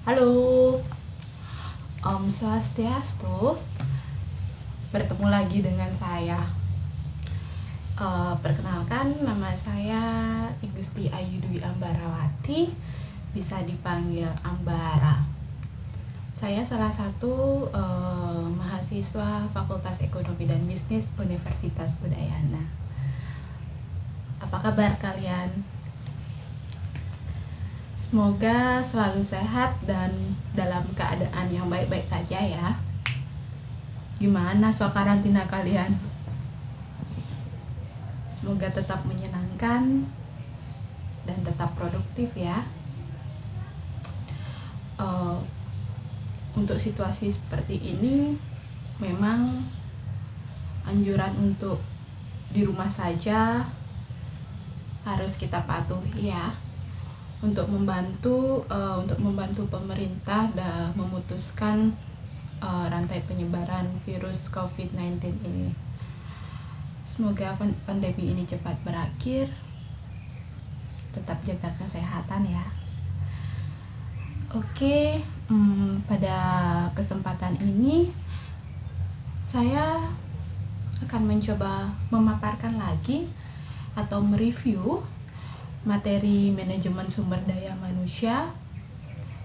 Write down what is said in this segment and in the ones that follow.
Halo, Om Swastiastu. Bertemu lagi dengan saya. Perkenalkan, nama saya Igusti Ayu Dwi Ambarawati, bisa dipanggil Ambara. Saya salah satu mahasiswa Fakultas Ekonomi dan Bisnis Universitas Udayana. Apa kabar kalian? Semoga selalu sehat dan dalam keadaan yang baik-baik saja ya. Gimana suasana karantina kalian? Semoga tetap menyenangkan dan tetap produktif ya. Untuk situasi seperti ini memang anjuran untuk di rumah saja harus kita patuhi ya. Untuk membantu pemerintah dan memutuskan rantai penyebaran virus COVID-19 ini. Semoga pandemi ini cepat berakhir. Tetap jaga kesehatan ya. Oke, pada kesempatan ini saya akan mencoba memaparkan lagi atau mereview materi manajemen sumber daya manusia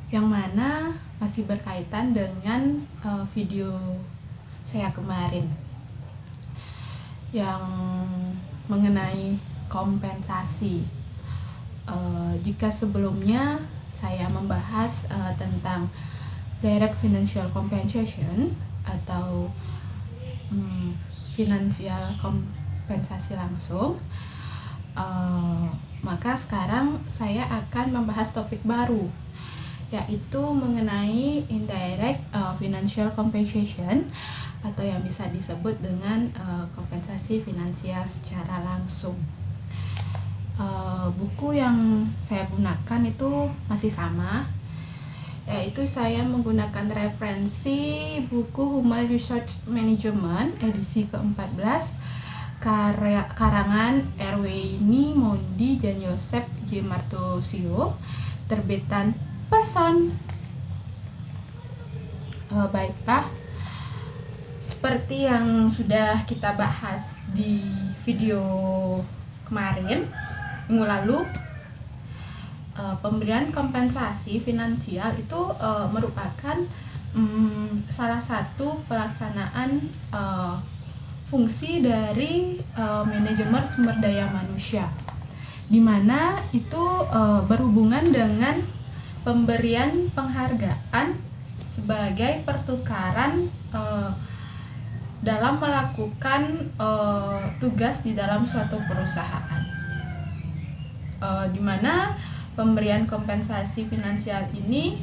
yang mana masih berkaitan dengan video saya kemarin yang mengenai kompensasi. Jika sebelumnya saya membahas tentang direct financial compensation atau finansial kompensasi langsung, maka sekarang saya akan membahas topik baru, yaitu mengenai indirect financial compensation atau yang bisa disebut dengan kompensasi finansial secara langsung. Buku yang saya gunakan itu masih sama, yaitu saya menggunakan referensi buku Human Resource Management edisi ke-14 karangan Erweni Mondi Jan Joseph J. Martosio, terbitan Person. Baiklah, seperti yang sudah kita bahas di video kemarin, minggu lalu, pemberian kompensasi finansial itu merupakan salah satu pelaksanaan fungsi dari manajemen sumber daya manusia, di mana itu berhubungan dengan pemberian penghargaan sebagai pertukaran dalam melakukan tugas di dalam suatu perusahaan, di mana pemberian kompensasi finansial ini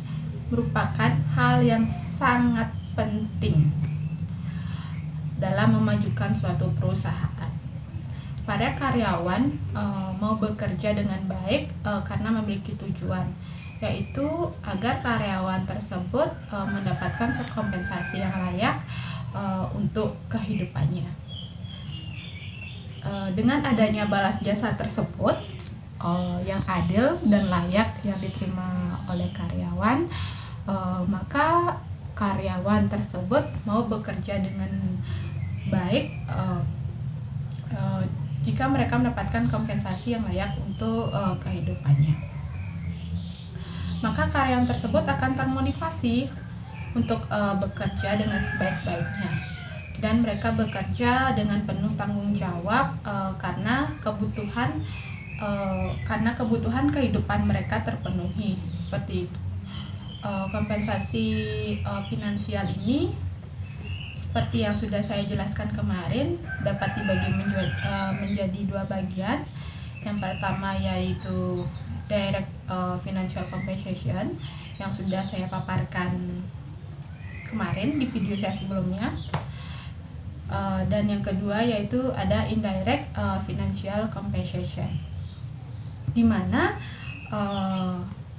merupakan hal yang sangat penting dalam memajukan suatu perusahaan. Para karyawan mau bekerja dengan baik karena memiliki tujuan, yaitu agar karyawan tersebut mendapatkan kompensasi yang layak untuk kehidupannya. Dengan adanya balas jasa tersebut yang adil dan layak yang diterima oleh karyawan, maka karyawan tersebut mau bekerja dengan baik jika mereka mendapatkan kompensasi yang layak untuk kehidupannya. Maka karyawan tersebut akan termotivasi untuk bekerja dengan sebaik-baiknya, dan mereka bekerja dengan penuh tanggung jawab karena kebutuhan kehidupan mereka terpenuhi. Seperti itu. Kompensasi finansial ini, seperti yang sudah saya jelaskan kemarin, dapat dibagi menjadi dua bagian. Yang pertama yaitu direct financial compensation yang sudah saya paparkan kemarin di video saya sebelumnya, dan yang kedua yaitu ada indirect financial compensation, di mana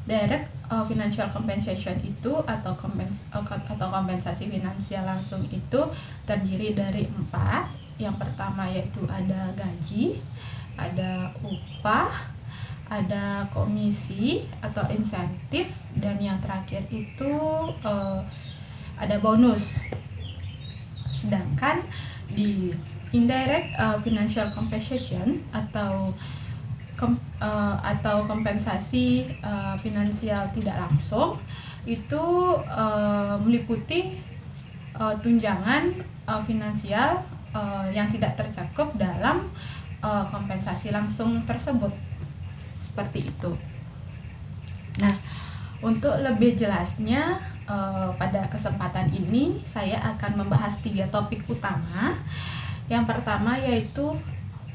direct financial compensation itu atau kompensasi finansial langsung itu terdiri dari 4. Yang pertama yaitu ada gaji, ada upah, ada komisi atau insentif, dan yang terakhir itu ada bonus. Sedangkan di indirect financial compensation atau kompensasi finansial tidak langsung itu meliputi tunjangan finansial yang tidak tercakup dalam kompensasi langsung tersebut. Seperti itu. Nah, untuk lebih jelasnya pada kesempatan ini saya akan membahas 3 topik utama. Yang pertama yaitu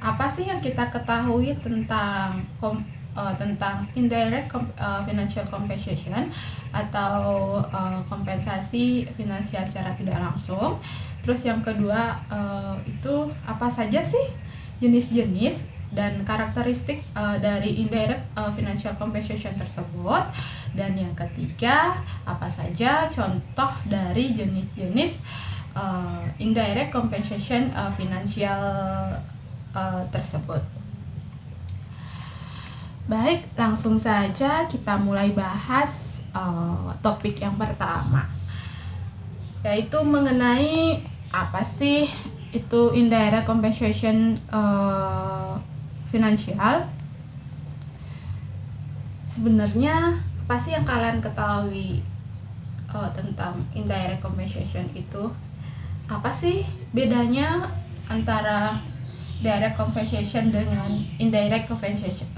apa sih yang kita ketahui tentang indirect financial compensation atau kompensasi finansial secara tidak langsung. Terus yang kedua itu apa saja sih jenis-jenis dan karakteristik dari indirect financial compensation tersebut. Dan yang ketiga, apa saja contoh dari jenis-jenis indirect compensation finansial tersebut. Baik, langsung saja kita mulai bahas topik yang pertama, yaitu mengenai apa sih itu indirect compensation finansial. Sebenarnya apa sih yang kalian ketahui tentang indirect compensation itu? Apa sih bedanya antara direct compensation dengan indirect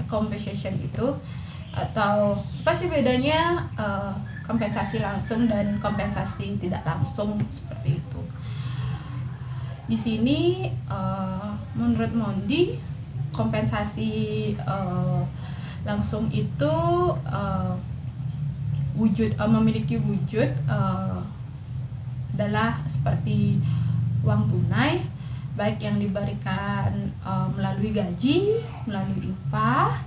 compensation itu? Atau apa sih bedanya kompensasi langsung dan kompensasi tidak langsung, seperti itu? Di sini menurut Mondi, kompensasi langsung itu memiliki wujud adalah seperti uang tunai, baik yang diberikan melalui gaji, melalui upah,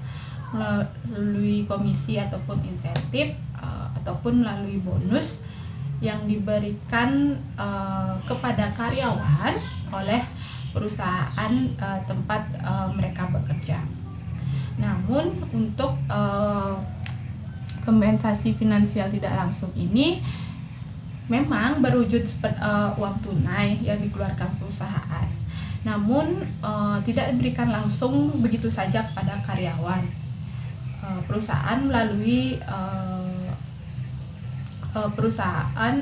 melalui komisi ataupun insentif, ataupun melalui bonus yang diberikan kepada karyawan oleh perusahaan tempat mereka bekerja. Namun untuk kompensasi finansial tidak langsung ini memang berwujud seperti uang tunai yang dikeluarkan perusahaan, namun tidak diberikan langsung begitu saja kepada karyawan. Perusahaan melalui perusahaan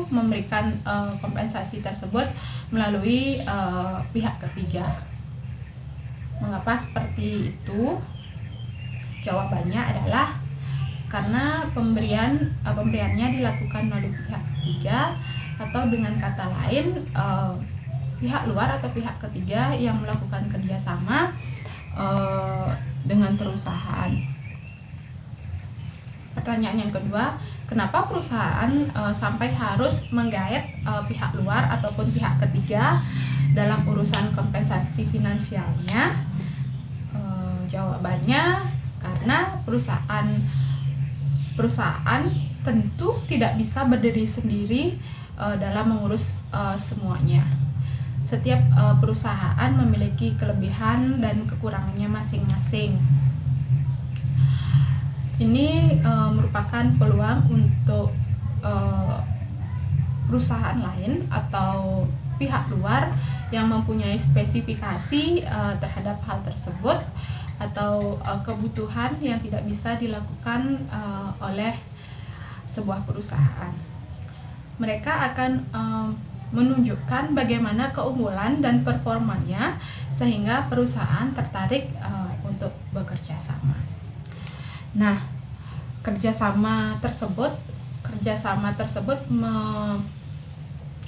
memberikan kompensasi tersebut melalui pihak ketiga. Mengapa seperti itu? Jawabannya adalah karena pemberiannya dilakukan melalui pihak ketiga, atau dengan kata lain pihak luar atau pihak ketiga yang melakukan kerjasama dengan perusahaan. Pertanyaan yang kedua, kenapa perusahaan sampai harus menggait pihak luar ataupun pihak ketiga dalam urusan kompensasi finansialnya? Jawabannya karena perusahaan tentu tidak bisa berdiri sendiri dalam mengurus semuanya. Setiap perusahaan memiliki kelebihan dan kekurangannya masing-masing. Ini merupakan peluang untuk perusahaan lain atau pihak luar yang mempunyai spesifikasi terhadap hal tersebut atau kebutuhan yang tidak bisa dilakukan oleh sebuah perusahaan. Mereka akan menunjukkan bagaimana keunggulan dan performanya sehingga perusahaan tertarik untuk bekerja sama. Nah, kerjasama tersebut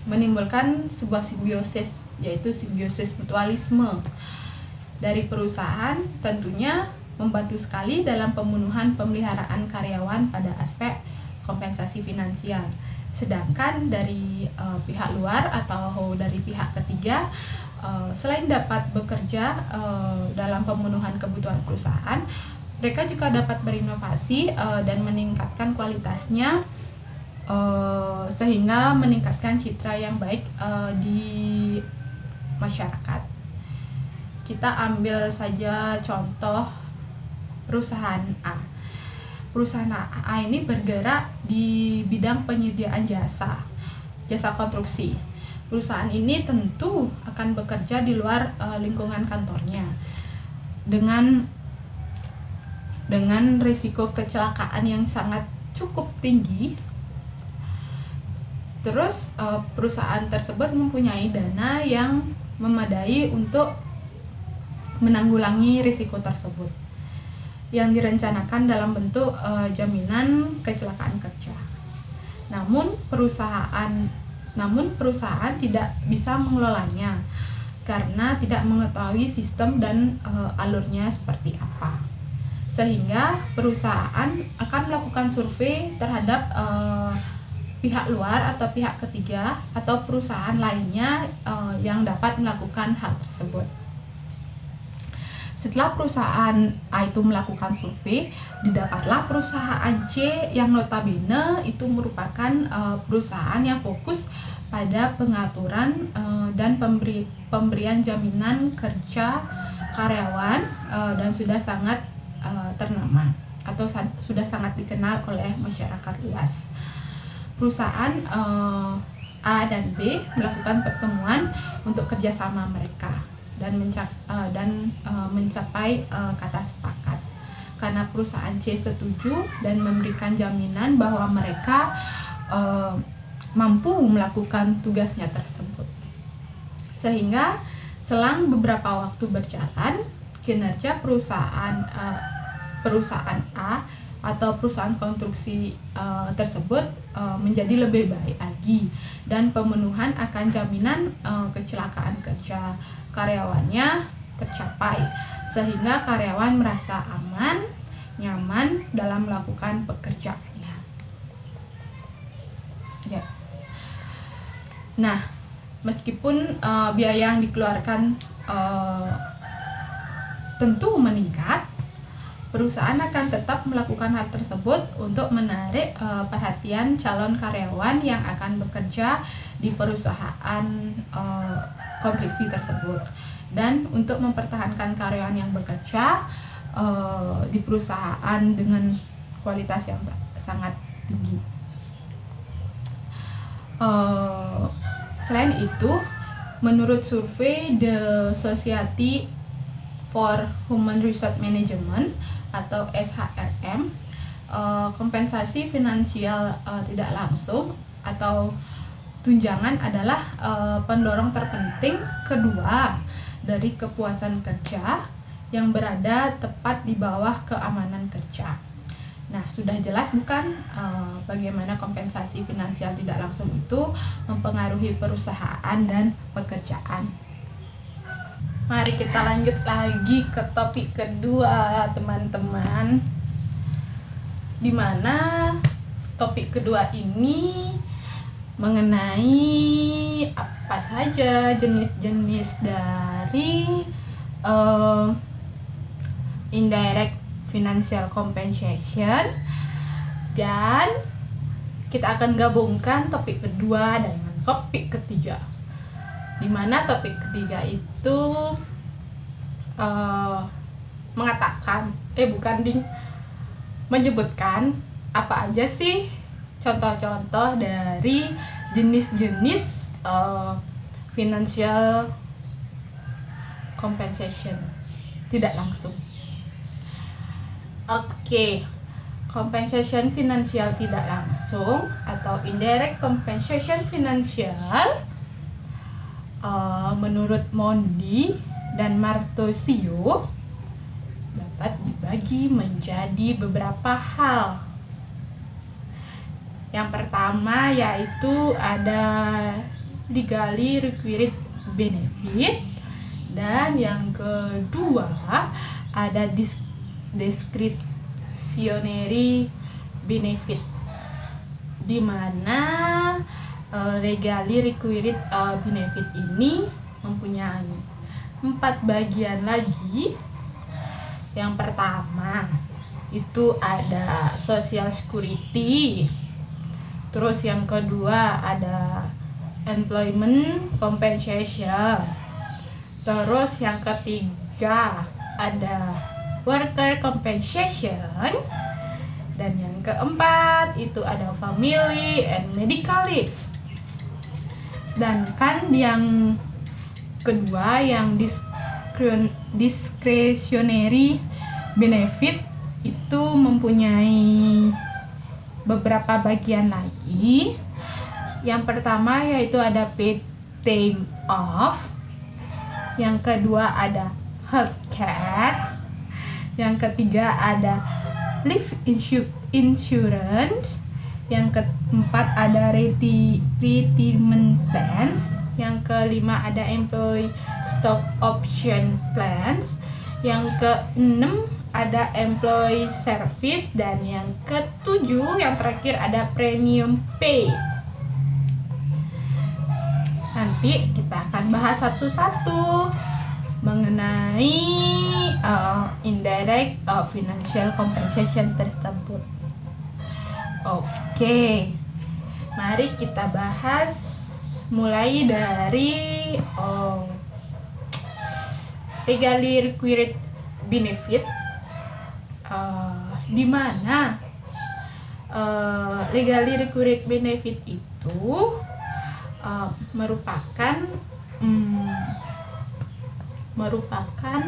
menimbulkan sebuah simbiosis, yaitu simbiosis mutualisme. Dari perusahaan tentunya membantu sekali dalam pemeliharaan karyawan pada aspek kompensasi finansial. Sedangkan dari pihak luar atau dari pihak ketiga, selain dapat bekerja dalam pemenuhan kebutuhan perusahaan, mereka juga dapat berinovasi dan meningkatkan kualitasnya sehingga meningkatkan citra yang baik di masyarakat. Kita ambil saja contoh perusahaan A. Perusahaan A ini bergerak di bidang penyediaan jasa konstruksi. Perusahaan ini tentu akan bekerja di luar lingkungan kantornya dengan risiko kecelakaan yang sangat cukup tinggi. Terus perusahaan tersebut mempunyai dana yang memadai untuk menanggulangi risiko tersebut yang direncanakan dalam bentuk jaminan kecelakaan kerja. Namun perusahaan tidak bisa mengelolanya karena tidak mengetahui sistem dan alurnya seperti apa. Sehingga perusahaan akan melakukan survei terhadap pihak luar atau pihak ketiga atau perusahaan lainnya yang dapat melakukan hal tersebut. Setelah perusahaan A itu melakukan survei, didapatlah perusahaan C yang notabene itu merupakan perusahaan yang fokus pada pengaturan dan pemberian jaminan kerja karyawan dan sudah sangat ternama atau sudah sangat dikenal oleh masyarakat luas. Perusahaan A dan B melakukan pertemuan untuk kerjasama mereka dan mencapai kata sepakat karena perusahaan C setuju dan memberikan jaminan bahwa mereka mampu melakukan tugasnya tersebut. Sehingga selang beberapa waktu berjalan, kinerja perusahaan A atau perusahaan konstruksi tersebut menjadi lebih baik lagi dan pemenuhan akan jaminan kecelakaan kerja karyawannya tercapai sehingga karyawan merasa aman, nyaman dalam melakukan pekerjaannya. Ya. Nah, meskipun biaya yang dikeluarkan tentu meningkat, perusahaan akan tetap melakukan hal tersebut untuk menarik perhatian calon karyawan yang akan bekerja di perusahaan konstruksi tersebut dan untuk mempertahankan karyawan yang bekerja di perusahaan dengan kualitas yang sangat tinggi. Selain itu, menurut survei The Society for Human Resource Management atau SHRM, kompensasi finansial tidak langsung atau tunjangan adalah pendorong terpenting kedua dari kepuasan kerja yang berada tepat di bawah keamanan kerja. Nah, sudah jelas bukan bagaimana kompensasi finansial tidak langsung itu mempengaruhi perusahaan dan pekerjaan. Mari kita lanjut lagi ke topik kedua, teman-teman. Di mana topik kedua ini mengenai apa saja jenis-jenis dari indirect financial compensation, dan kita akan gabungkan topik kedua dengan topik ketiga, di mana topik ketiga itu menyebutkan apa aja sih contoh-contoh dari jenis-jenis financial compensation tidak langsung. Oke, compensation finansial tidak langsung atau indirect compensation financial menurut Mondi dan Martosio dapat dibagi menjadi beberapa hal. Yang pertama yaitu ada legally required benefit, dan yang kedua ada discretionary benefit, di mana legally required benefit ini mempunyai 4 bagian lagi. Yang pertama itu ada social security, terus yang kedua ada employment compensation, terus yang ketiga ada worker compensation. Dan yang keempat itu ada family and medical leave. Sedangkan yang kedua yang discretionary benefit itu mempunyai beberapa bagian lagi. Yang pertama yaitu ada paid time off. Yang kedua ada health care. Yang ketiga ada life insurance. Yang keempat ada retirement plans. Yang kelima ada employee stock option plans. Yang keenam ada employee service. Dan yang ketujuh yang terakhir ada premium pay. Nanti kita akan bahas satu-satu mengenai indirect financial compensation tersebut. Oke, mari kita bahas mulai dari legally required benefit, di mana legally required benefit itu merupakan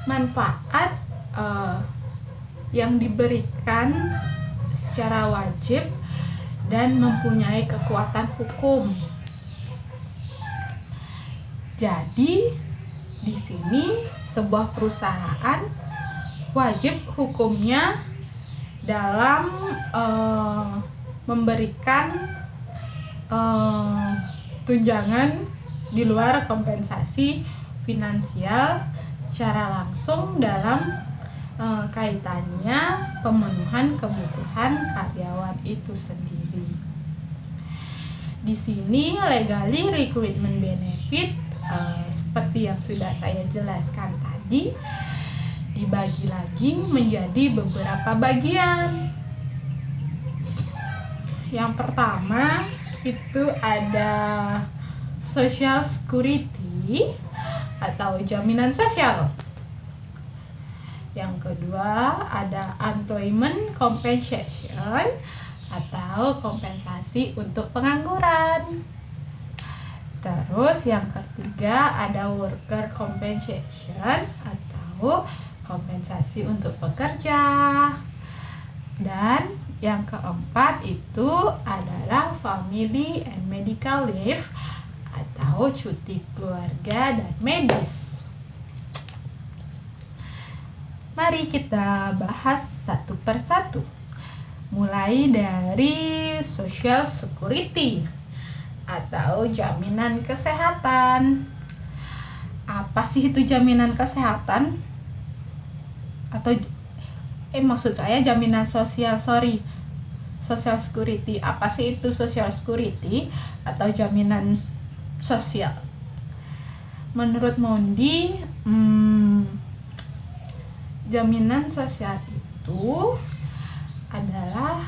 manfaat yang diberikan secara wajib dan mempunyai kekuatan hukum. Jadi di sini sebuah perusahaan wajib hukumnya dalam memberikan tunjangan di luar kompensasi finansial secara langsung dalam kaitannya pemenuhan kebutuhan karyawan itu sendiri. Di sini legally requirement benefit seperti yang sudah saya jelaskan tadi dibagi lagi menjadi beberapa bagian. Yang pertama itu ada social security atau jaminan sosial. Yang kedua ada employment compensation atau kompensasi untuk pengangguran. Terus yang ketiga ada worker compensation atau kompensasi untuk pekerja. Dan yang keempat itu adalah family and medical leave atau cuti keluarga dan medis. Mari kita bahas satu persatu. Mulai dari social security atau jaminan kesehatan. Apa sih itu jaminan kesehatan? Atau maksud saya jaminan sosial, social security. Apa sih itu social security atau jaminan sosial? Menurut Mondi, jaminan sosial itu adalah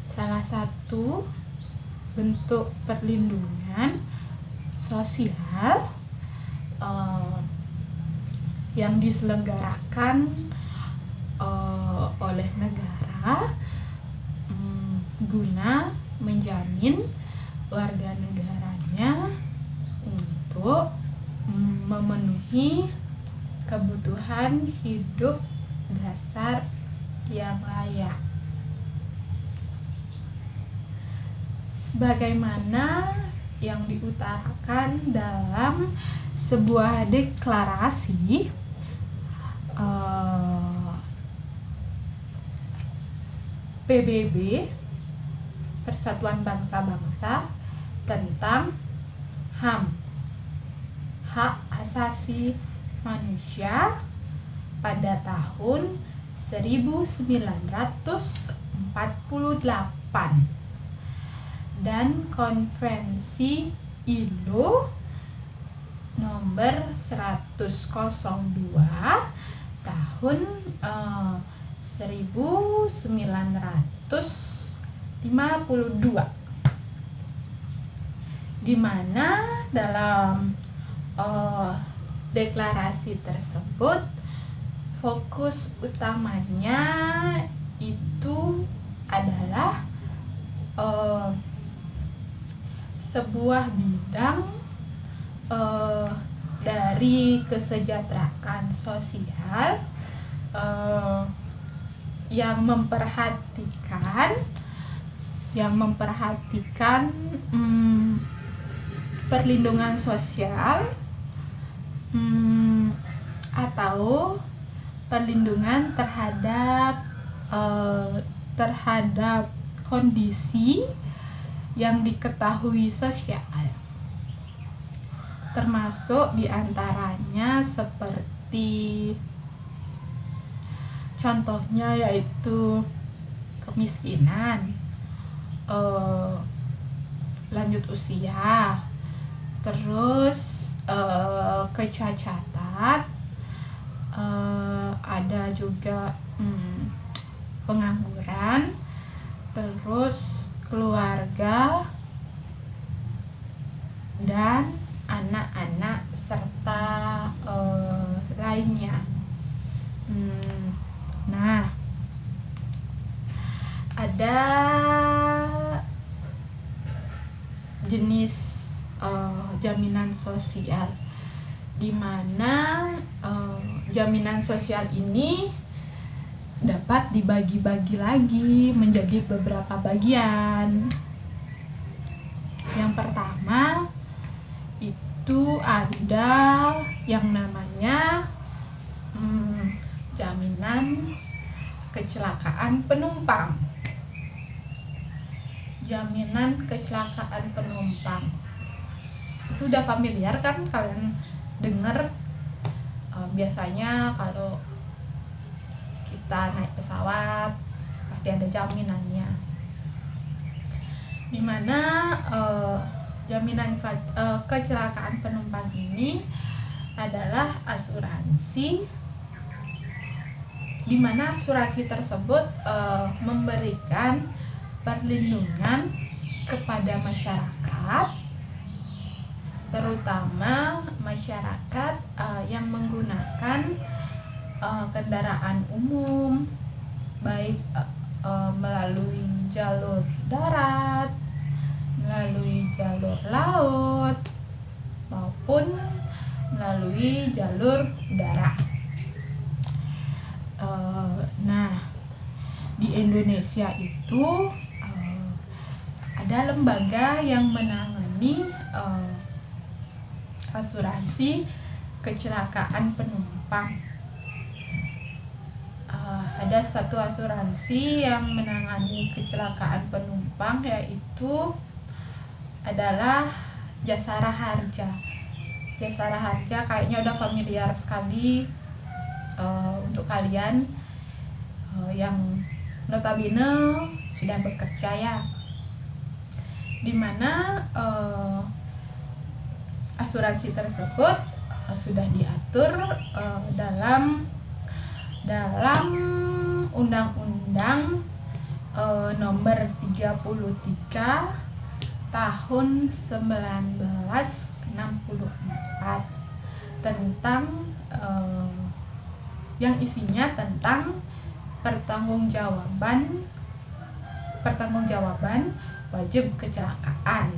salah satu bentuk perlindungan sosial yang diselenggarakan oleh negara guna menjamin warga negaranya untuk memenuhi kebutuhan hidup dasar yang layak. Sebagaimana yang diutarakan dalam sebuah deklarasi PBB, Persatuan Bangsa-Bangsa, tentang HAM, Hak Asasi Manusia, pada tahun 1948 dan Konvensi ILO nomor 102 tahun 1952, di mana dalam deklarasi tersebut fokus utamanya itu adalah sebuah bidang dari kesejahteraan sosial yang memperhatikan perlindungan sosial atau perlindungan terhadap kondisi yang diketahui sosial, termasuk diantaranya seperti contohnya yaitu kemiskinan, lanjut usia, terus kecacatan, ada juga pengangguran, terus keluarga dan anak-anak serta lainnya. Nah, ada jenis jaminan sosial, di mana jaminan sosial ini dapat dibagi-bagi lagi menjadi beberapa bagian. Yang pertama itu ada yang namanya jaminan kecelakaan penumpang. Jaminan kecelakaan penumpang itu udah familiar kan kalian dengar, biasanya kalau kita naik pesawat pasti ada jaminannya, dimana jaminan kecelakaan penumpang ini adalah asuransi, dimana asuransi tersebut memberikan perlindungan kepada masyarakat, terutama masyarakat yang menggunakan kendaraan umum, baik melalui jalur darat, melalui jalur laut, maupun melalui jalur udara. Nah, di Indonesia itu ada lembaga yang menangani asuransi kecelakaan penumpang. Ada satu asuransi yang menangani kecelakaan penumpang, yaitu adalah Jasara Harja. Jasara Harja kayaknya udah familiar sekali untuk kalian yang notabene sudah bekerja ya, dimana asuransi tersebut sudah diatur dalam Undang-Undang nomor 33 tahun 1964 tentang yang isinya tentang pertanggungjawaban wajib kecelakaan,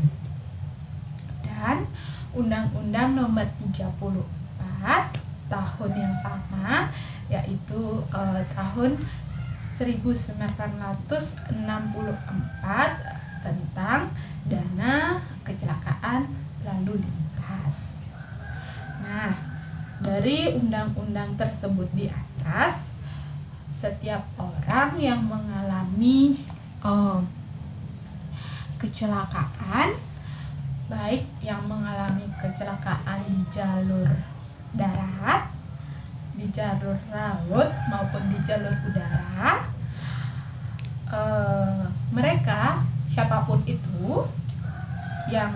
dan Undang-Undang nomor 34 tahun yang sama, yaitu tahun 1964 tentang dana kecelakaan lalu lintas. Nah, dari undang-undang tersebut di atas, setiap orang yang mengalami kecelakaan, baik yang mengalami kecelakaan di jalur darat, di jalur laut maupun di jalur udara, mereka siapapun itu yang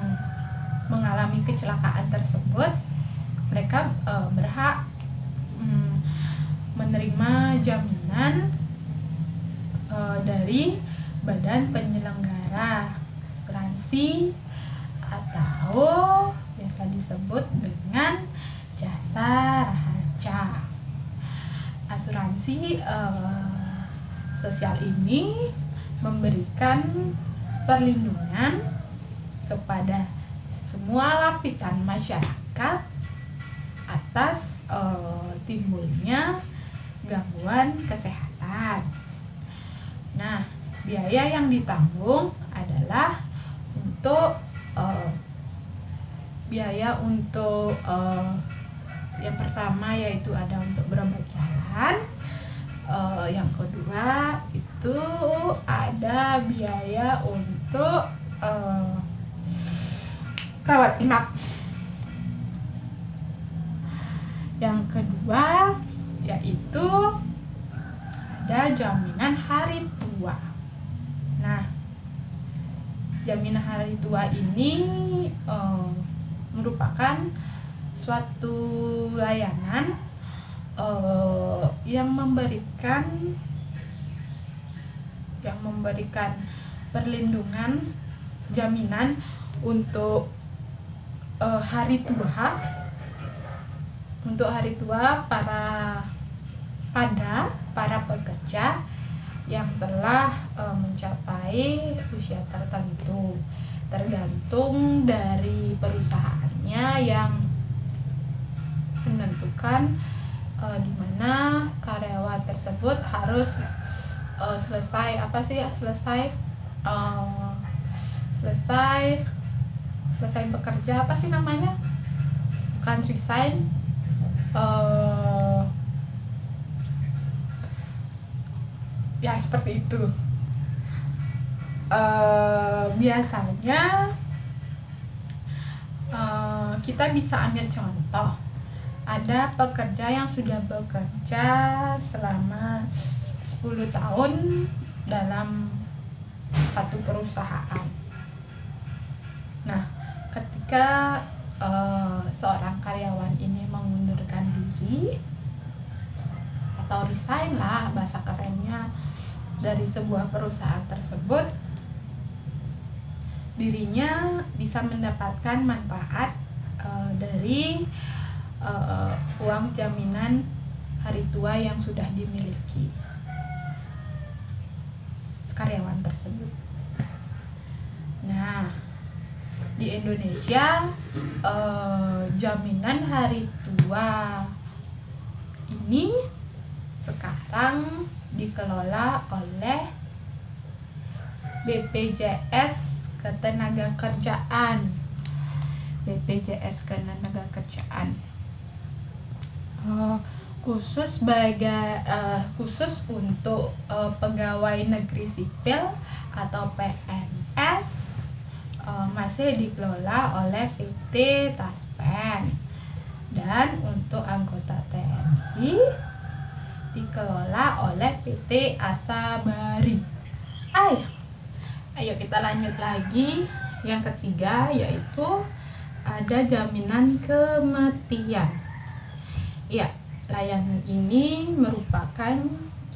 mengalami kecelakaan tersebut, mereka berhak menerima jaminan dari badan penyelenggara asuransi atau biasa disebut dengan Jasara Harja. asuransi sosial ini memberikan perlindungan kepada semua lapisan masyarakat atas timbulnya gangguan kesehatan. Nah, biaya yang ditanggung adalah untuk biaya untuk yang pertama yaitu ada untuk berobat jalan, yang kedua itu ada biaya untuk rawat inap, yang kedua yaitu ada jaminan hari tua. Nah, jaminan hari tua ini merupakan suatu layanan yang memberikan perlindungan, jaminan untuk hari tua, para pekerja yang telah mencapai usia tertentu, tergantung dari perusahaannya yang menentukan di mana karyawan tersebut harus selesai bekerja, apa sih namanya, bukan resign, ya seperti itu. Biasanya kita bisa ambil contoh, ada pekerja yang sudah bekerja selama 10 tahun dalam satu perusahaan. Nah, ketika seorang karyawan ini mengundurkan diri atau resign lah bahasa kerennya dari sebuah perusahaan tersebut, dirinya bisa mendapatkan manfaat dari uang jaminan hari tua yang sudah dimiliki karyawan tersebut. Nah, di Indonesia jaminan hari tua ini sekarang dikelola oleh BPJS Ketenagakerjaan. Khusus untuk pegawai negeri sipil atau PNS masih dikelola oleh PT Taspen, dan untuk anggota TNI dikelola oleh PT Asabari. Ayo kita lanjut lagi. Yang ketiga yaitu ada jaminan kematian. Ya, layanan ini merupakan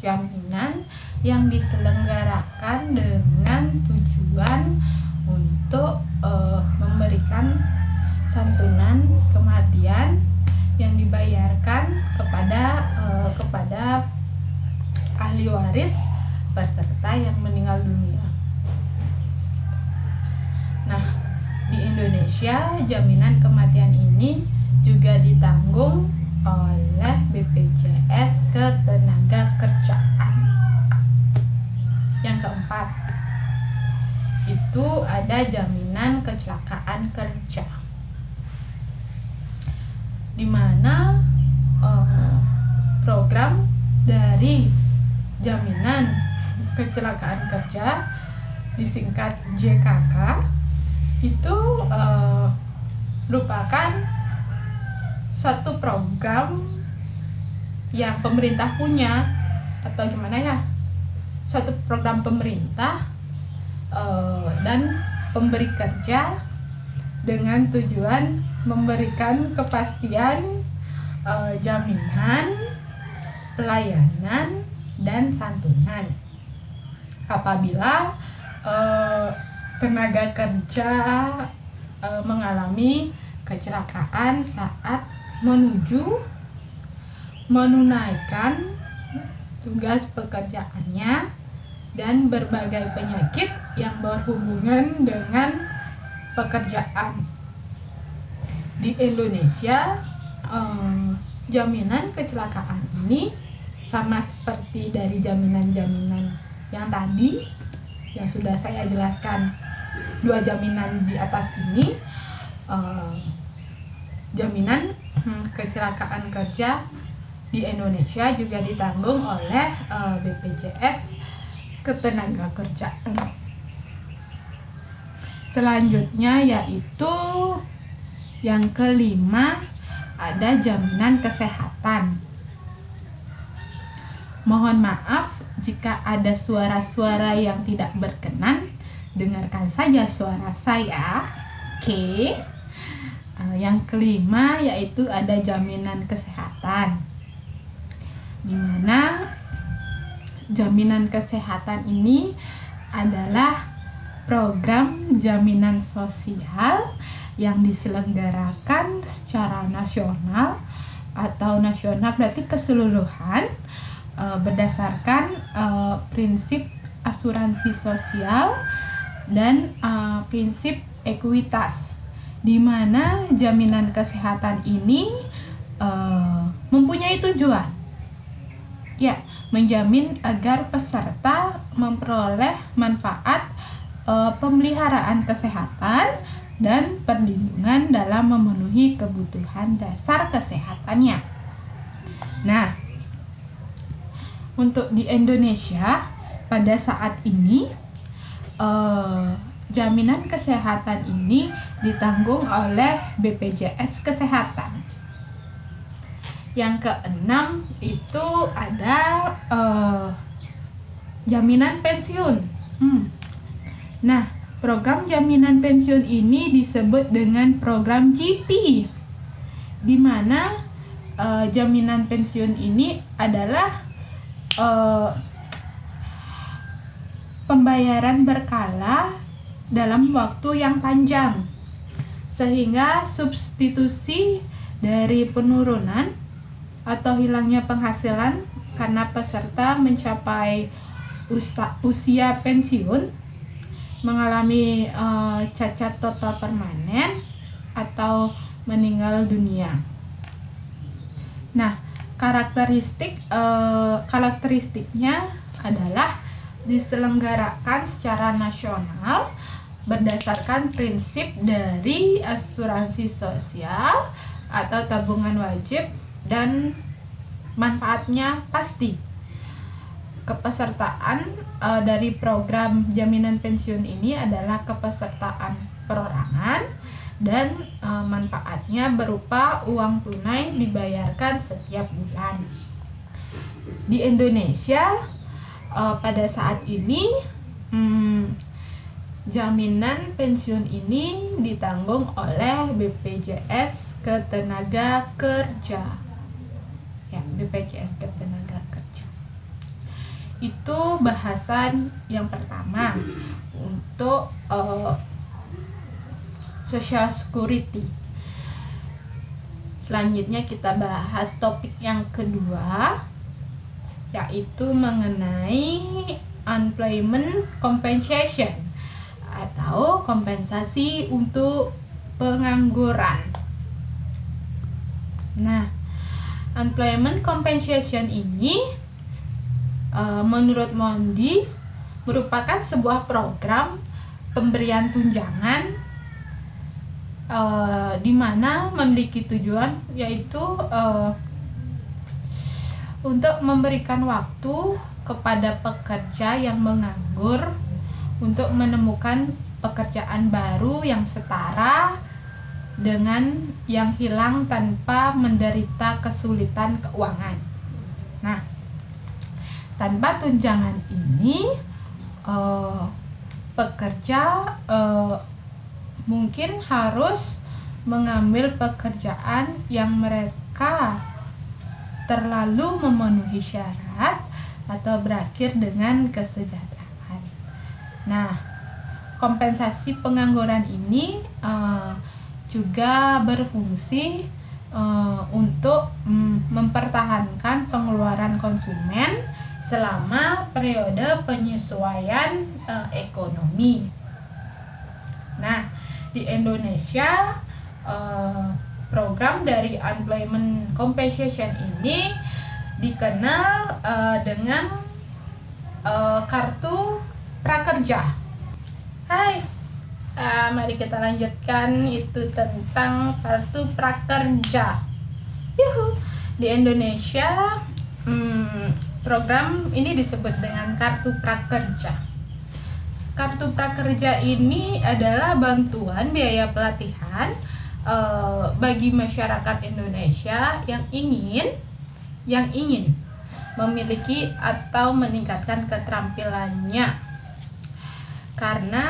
jaminan yang diselenggarakan dengan tujuan untuk memberikan santunan kematian yang dibayarkan kepada ahli waris peserta yang meninggal dunia. Nah, di Indonesia jaminan kematian ini juga ditanggung oleh BPJS Ketenagakerjaan. Yang keempat itu ada jaminan kecelakaan kerja, di mana program dari jaminan kecelakaan kerja disingkat JKK itu merupakan suatu program yang pemerintah punya, atau gimana ya, suatu program pemerintah dan pemberi kerja dengan tujuan memberikan kepastian jaminan, pelayanan, dan santunan apabila tenaga kerja mengalami kecelakaan saat menunaikan tugas pekerjaannya, dan berbagai penyakit yang berhubungan dengan pekerjaan. Di Indonesia, jaminan kecelakaan ini sama seperti dari jaminan-jaminan yang tadi yang sudah saya jelaskan, 2 jaminan di atas ini. Jaminan kecelakaan kerja di Indonesia juga ditanggung oleh BPJS Ketenagakerjaan. Selanjutnya yaitu yang kelima, ada jaminan kesehatan. Mohon maaf jika ada suara-suara yang tidak berkenan, dengarkan saja suara saya. Oke. Yang kelima yaitu ada jaminan kesehatan, di mana jaminan kesehatan ini adalah program jaminan sosial yang diselenggarakan secara nasional, atau nasional berarti keseluruhan, berdasarkan prinsip asuransi sosial dan prinsip ekuitas, di mana jaminan kesehatan ini mempunyai tujuan, ya, menjamin agar peserta memperoleh manfaat pemeliharaan kesehatan dan perlindungan dalam memenuhi kebutuhan dasar kesehatannya. Nah, untuk di Indonesia pada saat ini, jaminan kesehatan ini ditanggung oleh BPJS Kesehatan. Yang keenam itu ada jaminan pensiun. Nah, program jaminan pensiun ini disebut dengan program JP, di mana jaminan pensiun ini adalah pembayaran berkala dalam waktu yang panjang, sehingga substitusi dari penurunan atau hilangnya penghasilan karena peserta mencapai usia pensiun, mengalami cacat total permanen, atau meninggal dunia. Nah, karakteristiknya adalah diselenggarakan secara nasional berdasarkan prinsip dari asuransi sosial atau tabungan wajib, dan manfaatnya pasti. Kepesertaan dari program jaminan pensiun ini adalah kepesertaan perorangan, dan manfaatnya berupa uang tunai dibayarkan setiap bulan. Di Indonesia pada saat ini jaminan pensiun ini ditanggung oleh BPJS Ketenagakerja. Ya, BPJS Ketenagakerja. Itu bahasan yang pertama untuk Social Security. Selanjutnya kita bahas topik yang kedua, yaitu mengenai Unemployment Compensation atau kompensasi untuk pengangguran. Nah, Unemployment Compensation ini menurut Mondi merupakan sebuah program pemberian tunjangan di mana memiliki tujuan yaitu untuk memberikan waktu kepada pekerja yang menganggur untuk menemukan pekerjaan baru yang setara dengan yang hilang tanpa menderita kesulitan keuangan. Nah, tanpa tunjangan ini pekerja mungkin harus mengambil pekerjaan yang mereka terlalu memenuhi syarat atau berakhir dengan kesejahteraan. Nah, kompensasi pengangguran ini juga berfungsi untuk mempertahankan pengeluaran konsumen selama periode penyesuaian ekonomi. Nah, di Indonesia program dari Unemployment Compensation ini dikenal dengan kartu prakerja. Hai, mari kita lanjutkan itu tentang kartu prakerja. Yuhu. Di Indonesia program ini disebut dengan kartu prakerja. Kartu prakerja ini adalah bantuan biaya pelatihan bagi masyarakat Indonesia yang ingin memiliki atau meningkatkan keterampilannya. Karena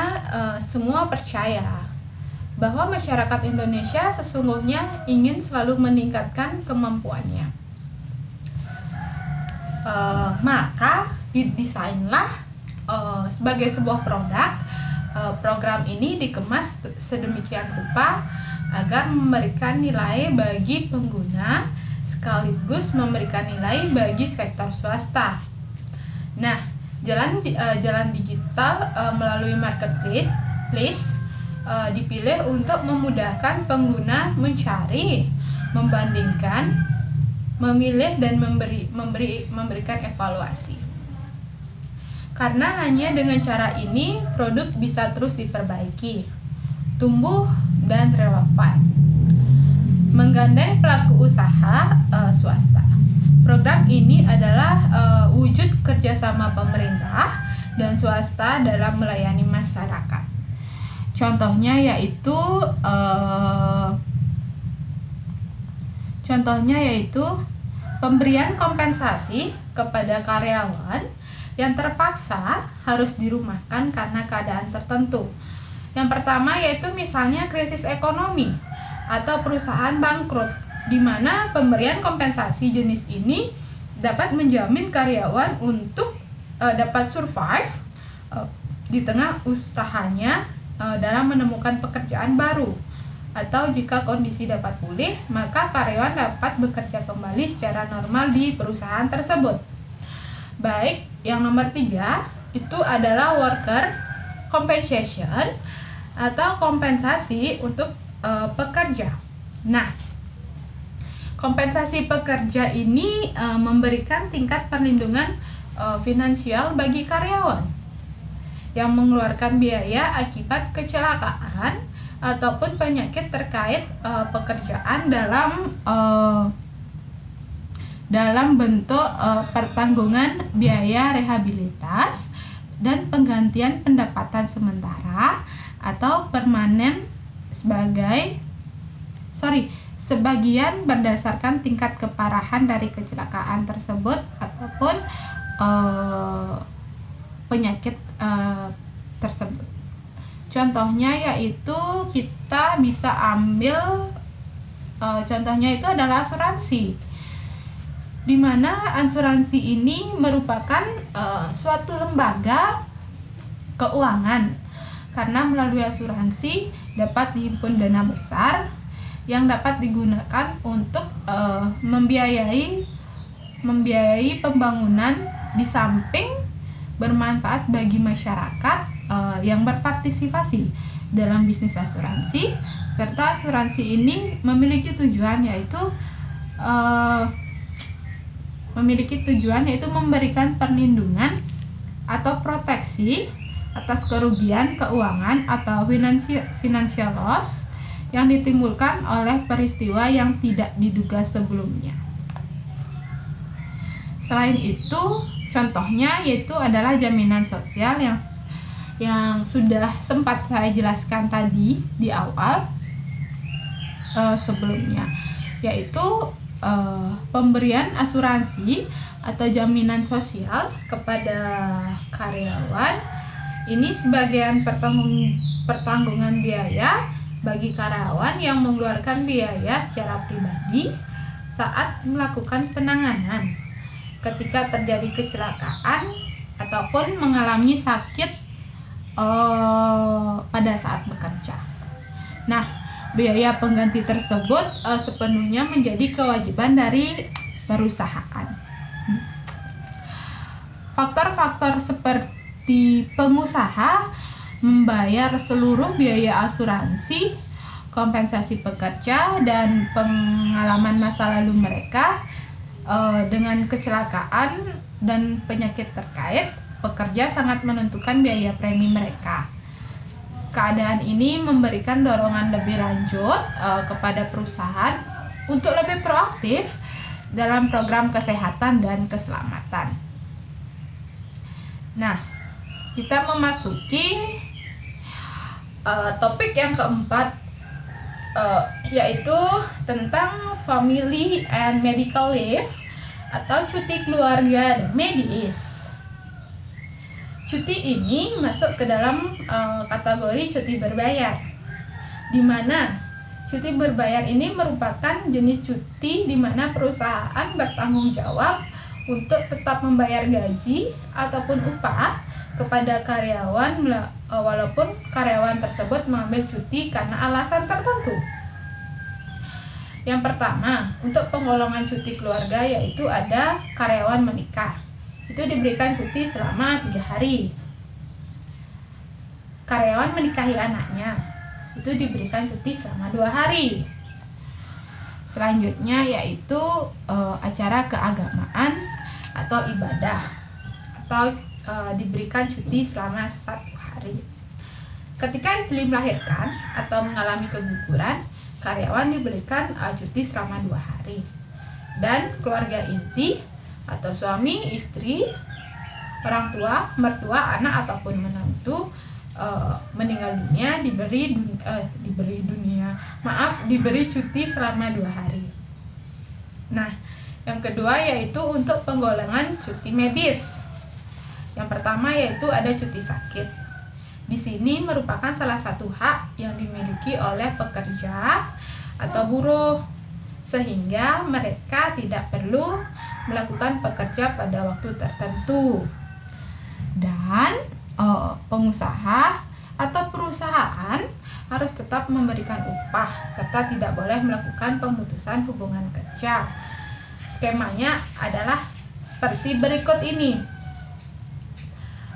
semua percaya bahwa masyarakat Indonesia sesungguhnya ingin selalu meningkatkan kemampuannya. Maka didesainlah sebagai sebuah produk, program ini dikemas sedemikian rupa agar memberikan nilai bagi pengguna sekaligus memberikan nilai bagi sektor swasta. Nah, jalan digital melalui marketplace dipilih untuk memudahkan pengguna mencari, membandingkan, memilih dan memberikan evaluasi. Karena hanya dengan cara ini produk bisa terus diperbaiki, tumbuh dan relevan. Menggandeng pelaku usaha swasta. Program ini adalah wujud kerjasama pemerintah dan swasta dalam melayani masyarakat. Contohnya yaitu pemberian kompensasi kepada karyawan yang terpaksa harus dirumahkan karena keadaan tertentu. Yang pertama yaitu misalnya krisis ekonomi atau perusahaan bangkrut, di mana pemberian kompensasi jenis ini dapat menjamin karyawan untuk dapat survive di tengah usahanya dalam menemukan pekerjaan baru. Atau jika kondisi dapat pulih, maka karyawan dapat bekerja kembali secara normal di perusahaan tersebut. Baik, yang nomor 3 itu adalah worker compensation atau kompensasi untuk pekerja. Nah, kompensasi pekerja ini memberikan tingkat perlindungan finansial bagi karyawan yang mengeluarkan biaya akibat kecelakaan ataupun penyakit terkait pekerjaan dalam bentuk pertanggungan biaya rehabilitas dan penggantian pendapatan sementara atau permanen sebagian berdasarkan tingkat keparahan dari kecelakaan tersebut ataupun penyakit tersebut. Contohnya yaitu kita bisa ambil contohnya itu adalah asuransi, di mana asuransi ini merupakan suatu lembaga keuangan, karena melalui asuransi dapat dihimpun dana besar yang dapat digunakan untuk membiayai pembangunan di samping bermanfaat bagi masyarakat yang berpartisipasi dalam bisnis asuransi. Serta asuransi ini memiliki tujuan yaitu memberikan perlindungan atau proteksi atas kerugian keuangan atau financial loss yang ditimbulkan oleh peristiwa yang tidak diduga sebelumnya. Selain itu, contohnya yaitu adalah jaminan sosial yang sudah sempat saya jelaskan tadi di awal sebelumnya, yaitu pemberian asuransi atau jaminan sosial kepada karyawan ini sebagian pertanggungan biaya bagi karyawan yang mengeluarkan biaya secara pribadi saat melakukan penanganan ketika terjadi kecelakaan ataupun mengalami sakit pada saat bekerja. Nah, biaya pengganti tersebut sepenuhnya menjadi kewajiban dari perusahaan. Faktor-faktor seperti pengusaha membayar seluruh biaya asuransi, kompensasi pekerja, dan pengalaman masa lalu mereka dengan kecelakaan dan penyakit terkait, pekerja sangat menentukan biaya premi mereka. Keadaan ini memberikan dorongan lebih lanjut kepada perusahaan untuk lebih proaktif dalam program kesehatan dan keselamatan. Nah, kita memasuki topik yang keempat, yaitu tentang family and medical leave atau cuti keluarga dan medis. Cuti ini masuk ke dalam kategori cuti berbayar, di mana cuti berbayar ini merupakan jenis cuti di mana perusahaan bertanggung jawab untuk tetap membayar gaji ataupun upah kepada karyawan walaupun karyawan tersebut mengambil cuti karena alasan tertentu. Yang pertama, untuk penggolongan cuti keluarga yaitu ada karyawan menikah. Itu diberikan cuti selama 3 hari. Karyawan menikahi anaknya, itu diberikan cuti selama 2 hari. Selanjutnya yaitu acara keagamaan atau ibadah, atau diberikan cuti selama 1 hari. Ketika istri melahirkan atau mengalami keguguran, karyawan diberikan cuti selama 2 hari. Dan keluarga inti atau suami, istri, orang tua, mertua, anak ataupun menantu meninggal dunia diberi cuti selama 2 hari. Nah, yang kedua yaitu untuk penggolongan cuti medis. Yang pertama yaitu ada cuti sakit. Di sini merupakan salah satu hak yang dimiliki oleh pekerja atau buruh, sehingga mereka tidak perlu melakukan pekerja pada waktu tertentu. Dan pengusaha atau perusahaan harus tetap memberikan upah serta tidak boleh melakukan pemutusan hubungan kerja. Skemanya adalah seperti berikut ini.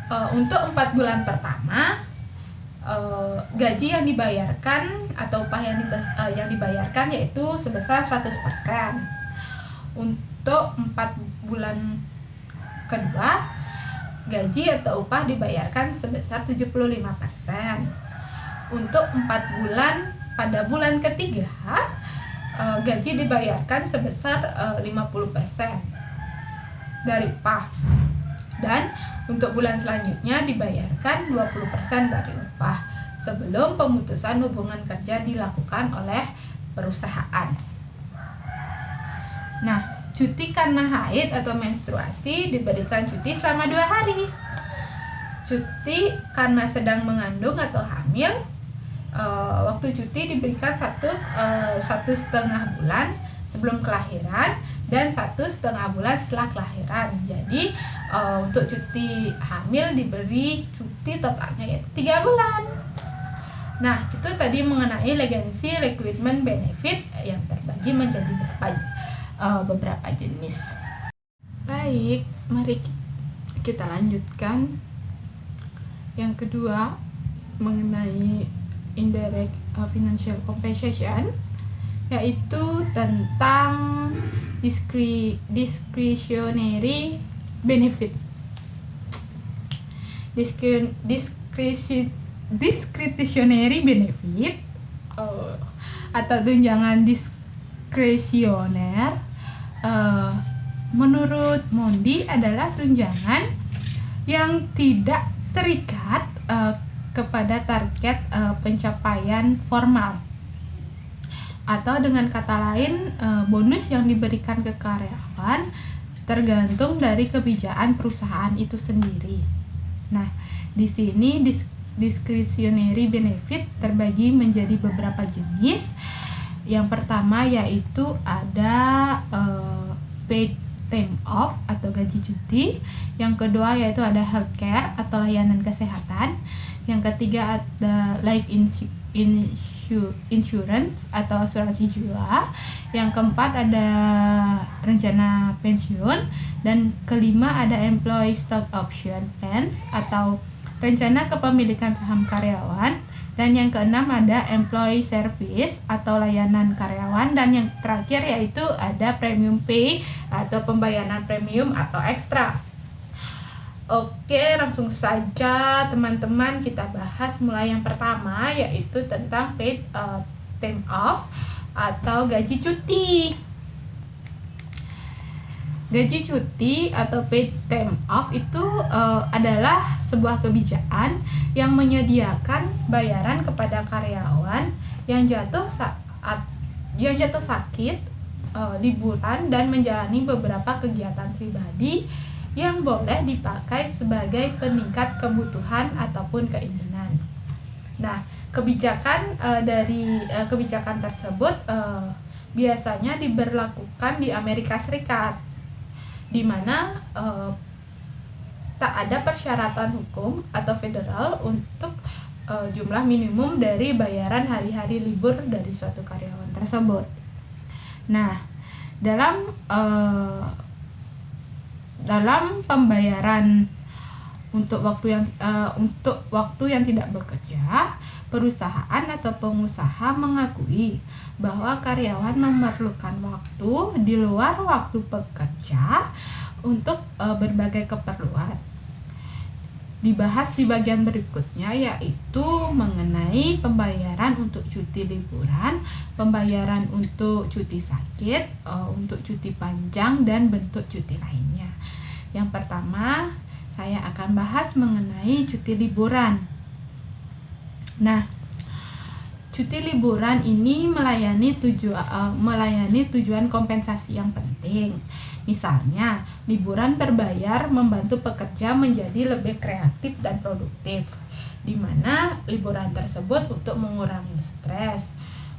Untuk 4 bulan pertama, gaji yang dibayarkan atau upah yang dibayarkan yaitu sebesar 100%. Untuk 4 bulan kedua, gaji atau upah dibayarkan sebesar 75%. Untuk 4 bulan pada bulan ketiga, gaji dibayarkan sebesar 50% dari upah. Dan untuk bulan selanjutnya dibayarkan 20% dari upah sebelum pemutusan hubungan kerja dilakukan oleh perusahaan. Nah, cuti karena haid atau menstruasi diberikan cuti selama 2 hari. Cuti karena sedang mengandung atau hamil, waktu cuti diberikan 1,5 bulan sebelum kelahiran dan 1,5 bulan setelah kelahiran. Jadi untuk cuti hamil diberi cuti totalnya yaitu 3 bulan. Nah, itu tadi mengenai legacy recruitment benefit yang terbagi menjadi beberapa jenis. Baik, mari kita lanjutkan. Yang kedua mengenai indirect financial compensation, yaitu tentang discretionary benefit. Discretionary benefit atau tunjangan diskresioner menurut Mondi adalah tunjangan yang tidak terikat kepada target pencapaian formal, atau dengan kata lain bonus yang diberikan ke karyawan tergantung dari kebijakan perusahaan itu sendiri. Nah, di sini discretionary benefit terbagi menjadi beberapa jenis. Yang pertama yaitu ada paid time off atau gaji cuti. Yang kedua yaitu ada healthcare atau layanan kesehatan. Yang ketiga ada life insurance atau asuransi jiwa. Yang keempat ada rencana pensiun, dan kelima ada employee stock option plans atau rencana kepemilikan saham karyawan, dan yang keenam ada employee service atau layanan karyawan, dan yang terakhir yaitu ada premium pay atau pembayaran premium atau ekstra. Oke, langsung saja teman-teman kita bahas mulai yang pertama, yaitu tentang paid time off atau gaji cuti. Gaji cuti atau paid time off itu adalah sebuah kebijakan yang menyediakan bayaran kepada karyawan yang jatuh sakit, liburan, dan menjalani beberapa kegiatan pribadi yang boleh dipakai sebagai peningkat kebutuhan ataupun keinginan. Nah, kebijakan kebijakan tersebut biasanya diberlakukan di Amerika Serikat, di mana tak ada persyaratan hukum atau federal untuk jumlah minimum dari bayaran hari-hari libur dari suatu karyawan tersebut. Nah, dalam pembayaran untuk waktu yang tidak bekerja, perusahaan atau pengusaha mengakui bahwa karyawan memerlukan waktu di luar waktu bekerja untuk berbagai keperluan. Dibahas di bagian berikutnya, yaitu mengenai pembayaran untuk cuti liburan, pembayaran untuk cuti sakit, untuk cuti panjang, dan bentuk cuti lainnya. Yang pertama, saya akan bahas mengenai cuti liburan. Nah, cuti liburan ini melayani tujuan kompensasi yang penting. Misalnya, liburan berbayar membantu pekerja menjadi lebih kreatif dan produktif, di mana liburan tersebut untuk mengurangi stres,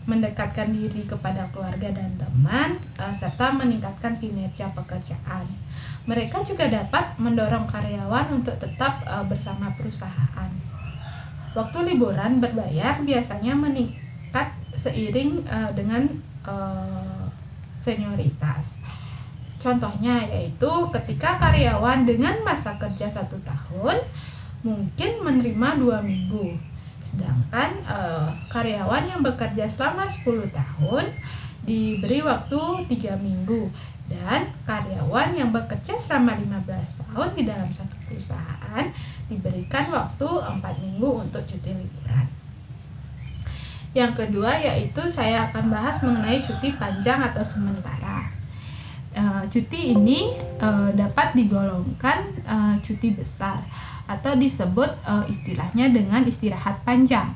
mendekatkan diri kepada keluarga dan teman, serta meningkatkan kinerja pekerjaan. Mereka juga dapat mendorong karyawan untuk tetap bersama perusahaan. Waktu liburan berbayar biasanya meningkat seiring dengan senioritas. Contohnya yaitu ketika karyawan dengan masa kerja 1 tahun mungkin menerima 2 minggu, sedangkan karyawan yang bekerja selama 10 tahun diberi waktu 3 minggu, dan karyawan yang bekerja selama 15 tahun di dalam satu perusahaan diberikan waktu 4 minggu untuk cuti liburan. Yang kedua yaitu saya akan bahas mengenai cuti panjang atau sementara. Cuti ini dapat digolongkan cuti besar atau disebut istilahnya dengan istirahat panjang.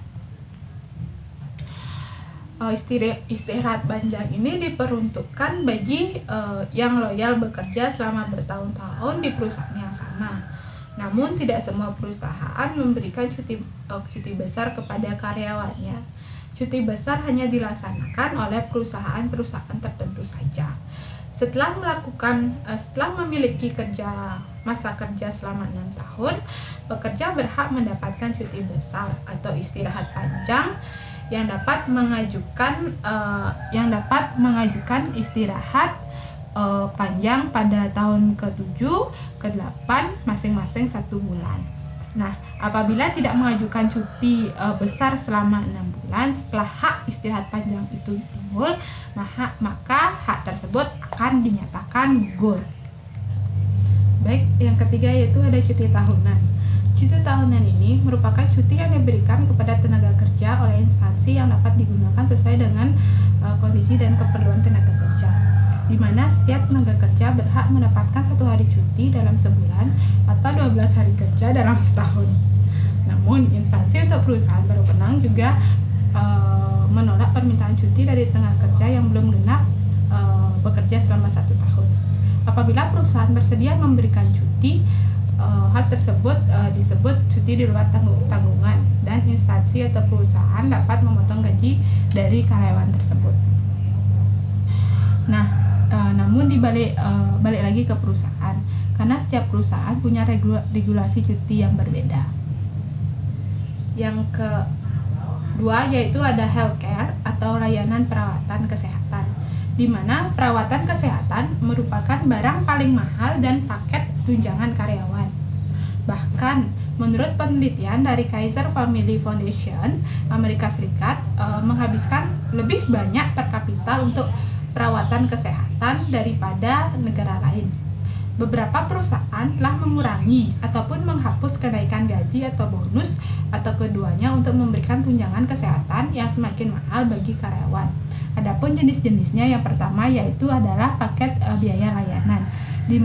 Istirahat panjang ini diperuntukkan bagi yang loyal bekerja selama bertahun-tahun di perusahaan yang sama. Namun tidak semua perusahaan memberikan cuti besar kepada karyawannya. Cuti besar hanya dilaksanakan oleh perusahaan-perusahaan tertentu saja. Setelah memiliki masa kerja selama 6 tahun, pekerja berhak mendapatkan cuti besar atau istirahat panjang yang dapat mengajukan istirahat panjang pada tahun ke-7, ke-8 masing-masing 1 bulan. Nah, apabila tidak mengajukan cuti besar selama 6 bulan setelah hak istirahat panjang itu timbul, maka hak tersebut akan dinyatakan gugur. Baik, yang ketiga yaitu ada cuti tahunan. Cuti tahunan ini merupakan cuti yang diberikan kepada tenaga kerja oleh instansi yang dapat digunakan sesuai dengan kondisi dan keperluan tenaga kerja, di mana setiap tenaga kerja berhak mendapatkan 1 hari cuti dalam sebulan atau 12 hari kerja dalam setahun. Namun, instansi atau perusahaan berwenang juga menolak permintaan cuti dari tenaga kerja yang belum genap bekerja selama 1 tahun. Apabila perusahaan bersedia memberikan cuti, hal tersebut disebut cuti di luar tanggungan, dan instansi atau perusahaan dapat memotong gaji dari karyawan tersebut. Nah, namun balik lagi ke perusahaan, karena setiap perusahaan punya regulasi cuti yang berbeda. Yang Dua, yaitu ada healthcare atau layanan perawatan kesehatan, di mana perawatan kesehatan merupakan barang paling mahal dan paket tunjangan karyawan. Bahkan menurut penelitian dari Kaiser Family Foundation Amerika Serikat, menghabiskan lebih banyak per kapita untuk perawatan kesehatan daripada negara lain. Beberapa perusahaan telah mengurangi ataupun menghapus kenaikan gaji atau bonus atau keduanya untuk memberikan tunjangan kesehatan yang semakin mahal bagi karyawan. Adapun jenis-jenisnya, yang pertama yaitu adalah paket biaya layanan, di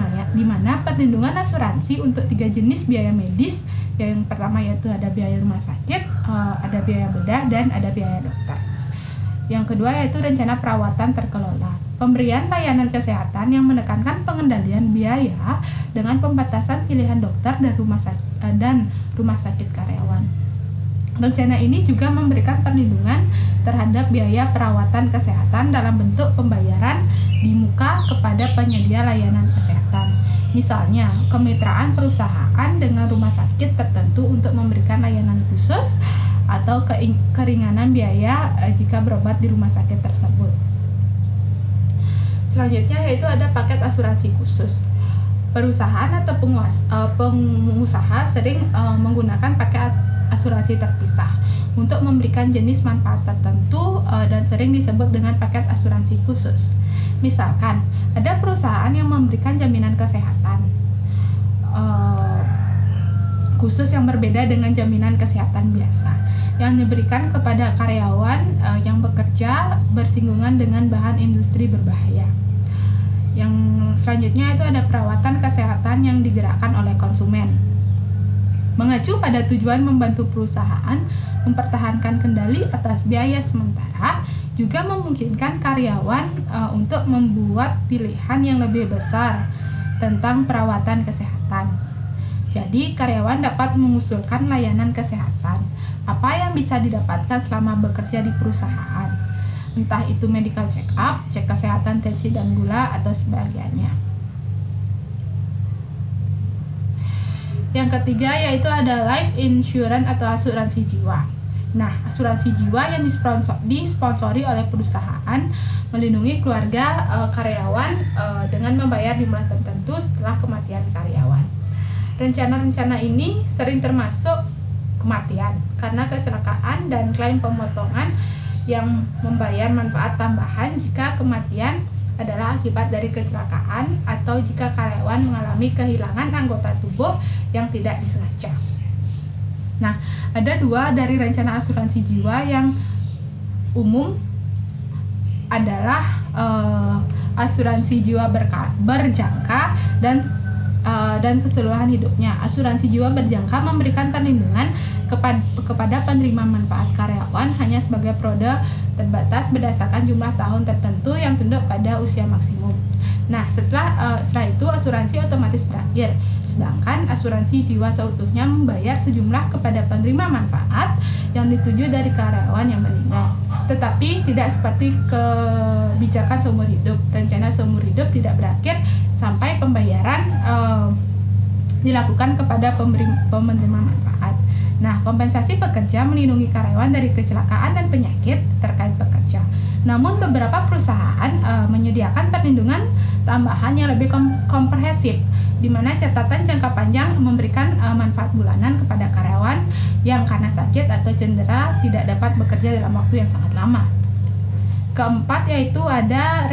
mana perlindungan asuransi untuk 3 jenis biaya medis. Yang pertama yaitu ada biaya rumah sakit, ada biaya bedah, dan ada biaya dokter. Yang kedua yaitu rencana perawatan terkelola, pemberian layanan kesehatan yang menekankan pengendalian biaya dengan pembatasan pilihan dokter dan rumah sakit karyawan. Rencana ini juga memberikan perlindungan terhadap biaya perawatan kesehatan dalam bentuk pembayaran di muka kepada penyedia layanan kesehatan. Misalnya, kemitraan perusahaan dengan rumah sakit tertentu untuk memberikan layanan khusus atau keringanan biaya jika berobat di rumah sakit tersebut. Selanjutnya yaitu ada paket asuransi khusus. Perusahaan atau pengusaha sering menggunakan paket asuransi terpisah untuk memberikan jenis manfaat tertentu dan sering disebut dengan paket asuransi khusus. Misalkan, ada perusahaan yang memberikan jaminan kesehatan khusus yang berbeda dengan jaminan kesehatan biasa yang diberikan kepada karyawan yang bekerja bersinggungan dengan bahan industri berbahaya. Yang selanjutnya itu ada perawatan kesehatan yang digerakkan oleh konsumen. Mengacu pada tujuan membantu perusahaan mempertahankan kendali atas biaya sementara, juga memungkinkan karyawan untuk membuat pilihan yang lebih besar tentang perawatan kesehatan. Jadi, karyawan dapat mengusulkan layanan kesehatan apa yang bisa didapatkan selama bekerja di perusahaan, entah itu medical check up, cek kesehatan tensi dan gula, atau sebagainya. Yang ketiga yaitu ada life insurance atau asuransi jiwa. Nah, asuransi jiwa yang disponsori oleh perusahaan melindungi keluarga karyawan dengan membayar jumlah tertentu setelah kematian karyawan. Rencana-rencana ini sering termasuk kematian karena kecelakaan dan klaim pemotongan yang membayar manfaat tambahan jika kematian adalah akibat dari kecelakaan atau jika karyawan mengalami kehilangan anggota tubuh yang tidak disengaja. Nah, ada 2 dari rencana asuransi jiwa yang umum adalah asuransi jiwa berjangka dan keseluruhan hidupnya. Asuransi jiwa berjangka memberikan perlindungan kepada penerima manfaat karyawan hanya sebagai periode terbatas berdasarkan jumlah tahun tertentu yang tunduk pada usia maksimum. Nah, setelah itu asuransi otomatis berakhir. Sedangkan asuransi jiwa seutuhnya membayar sejumlah kepada penerima manfaat yang dituju dari karyawan yang meninggal. Tetapi tidak seperti kebijakan seumur hidup. Rencana seumur hidup tidak berakhir sampai pembayaran dilakukan kepada penerima manfaat. Nah, kompensasi pekerja melindungi karyawan dari kecelakaan dan penyakit terkait pekerja. Namun beberapa perusahaan menyediakan perlindungan tambahan yang lebih komprehensif, di mana catatan jangka panjang memberikan manfaat bulanan kepada karyawan yang karena sakit atau cedera tidak dapat bekerja dalam waktu yang sangat lama. Keempat yaitu ada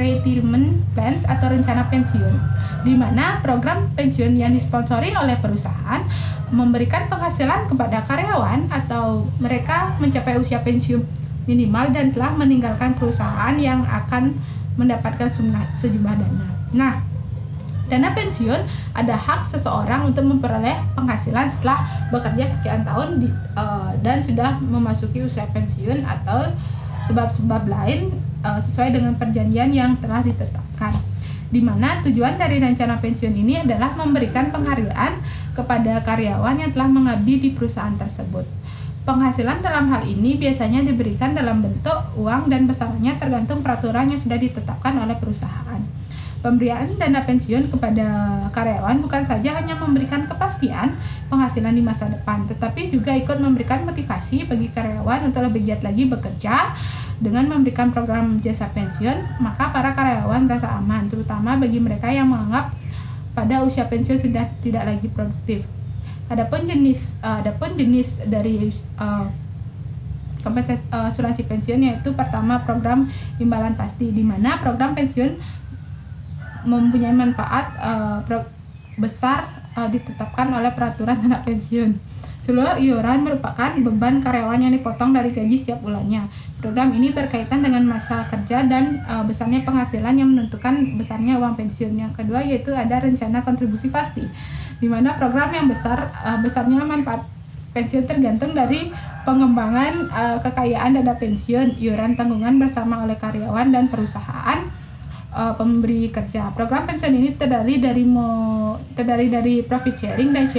retirement plans atau rencana pensiun, di mana program pensiun yang disponsori oleh perusahaan memberikan penghasilan kepada karyawan atau mereka mencapai usia pensiun minimal dan telah meninggalkan perusahaan yang akan mendapatkan sejumlah dana. Nah, dana pensiun ada hak seseorang untuk memperoleh penghasilan setelah bekerja sekian tahun dan sudah memasuki usia pensiun atau sebab-sebab lain sesuai dengan perjanjian yang telah ditetapkan. Di mana tujuan dari rencana pensiun ini adalah memberikan penghargaan kepada karyawan yang telah mengabdi di perusahaan tersebut. Penghasilan dalam hal ini biasanya diberikan dalam bentuk uang dan besarannya tergantung peraturan yang sudah ditetapkan oleh perusahaan. Pemberian dana pensiun kepada karyawan bukan saja hanya memberikan kepastian penghasilan di masa depan, tetapi juga ikut memberikan motivasi bagi karyawan untuk lebih giat lagi bekerja. Dengan memberikan program jasa pensiun, maka para karyawan merasa aman, terutama bagi mereka yang menganggap pada usia pensiun sudah tidak lagi produktif. Adapun jenis dari kompensasi asuransi pensiun, yaitu pertama program imbalan pasti, di mana program pensiun mempunyai manfaat besar ditetapkan oleh peraturan dana pensiun. Seluruh iuran merupakan beban karyawan yang dipotong dari gaji setiap bulannya. Program ini berkaitan dengan masa kerja dan besarnya penghasilan yang menentukan besarnya uang pensiun. Yang kedua yaitu ada rencana kontribusi pasti, di mana program yang besarnya manfaat pensiun tergantung dari pengembangan kekayaan dana pensiun, iuran tanggungan bersama oleh karyawan dan perusahaan pemberi kerja. Program pensiun ini terdiri dari profit sharing dan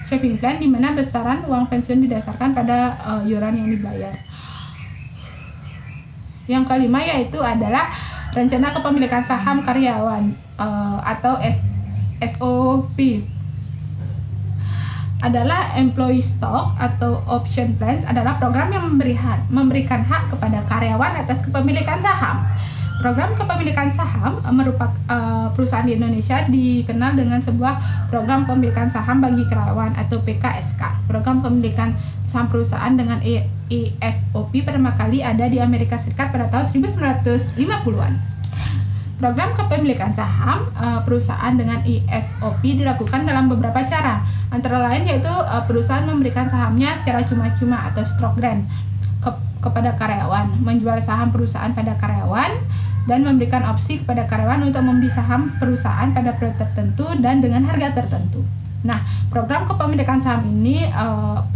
saving plan, di mana besaran uang pensiun didasarkan pada iuran yang dibayar. Yang kelima yaitu adalah rencana kepemilikan saham karyawan atau SOP. Adalah employee stock atau option plans, adalah program yang memberikan hak kepada karyawan atas kepemilikan saham. Program kepemilikan saham merupakan perusahaan di Indonesia dikenal dengan sebuah program kepemilikan saham bagi karyawan atau PKSK. Program kepemilikan saham perusahaan dengan ESOP pertama kali ada di Amerika Serikat pada tahun 1950-an. Program kepemilikan saham perusahaan dengan ESOP dilakukan dalam beberapa cara, antara lain yaitu perusahaan memberikan sahamnya secara cuma-cuma atau stock grant kepada karyawan, menjual saham perusahaan pada karyawan, dan memberikan opsi kepada karyawan untuk membeli saham perusahaan pada periode tertentu dan dengan harga tertentu. Nah, program kepemilikan saham ini,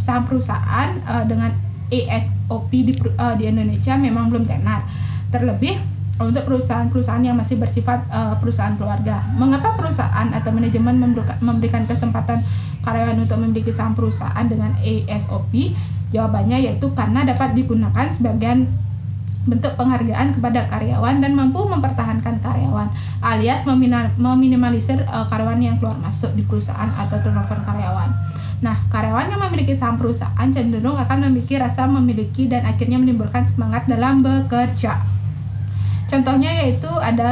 saham perusahaan dengan ESOP di Indonesia memang belum tenar, terlebih untuk perusahaan-perusahaan yang masih bersifat perusahaan keluarga. Mengapa perusahaan atau manajemen memberikan kesempatan karyawan untuk memiliki saham perusahaan dengan ESOP? Jawabannya yaitu karena dapat digunakan sebagai bentuk penghargaan kepada karyawan dan mampu mempertahankan karyawan, alias meminimalisir karyawan yang keluar masuk di perusahaan atau turnover karyawan. Nah, karyawan yang memiliki saham perusahaan cenderung akan memiliki rasa memiliki dan akhirnya menimbulkan semangat dalam bekerja. Contohnya yaitu ada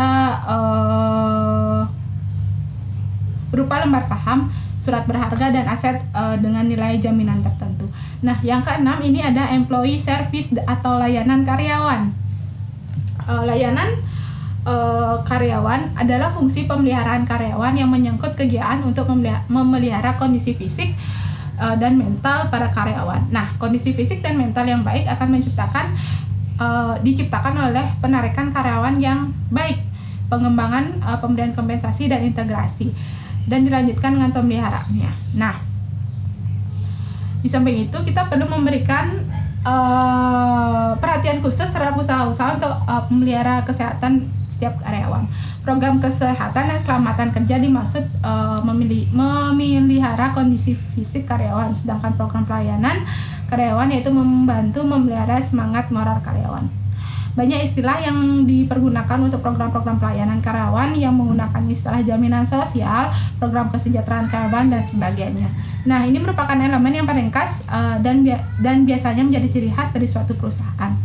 berupa lembar saham, surat berharga, dan aset dengan nilai jaminan tertentu. Nah, yang keenam ini ada employee service atau layanan karyawan. Layanan karyawan adalah fungsi pemeliharaan karyawan yang menyangkut kegiatan untuk memelihara kondisi fisik dan mental para karyawan. Nah, kondisi fisik dan mental yang baik akan diciptakan oleh penarikan karyawan yang baik, pengembangan pemberian kompensasi dan integrasi, dan dilanjutkan dengan pemeliharaannya. Nah, di samping itu kita perlu memberikan perhatian khusus terhadap usaha-usaha untuk memelihara kesehatan setiap karyawan. Program kesehatan dan keselamatan kerja dimaksud memelihara kondisi fisik karyawan, sedangkan program pelayanan karyawan yaitu membantu memelihara semangat moral karyawan. Banyak istilah yang dipergunakan untuk program-program pelayanan karyawan yang menggunakan istilah jaminan sosial, program kesejahteraan karyawan, dan sebagainya. Nah, ini merupakan elemen yang paling khas dan biasanya menjadi ciri khas dari suatu perusahaan.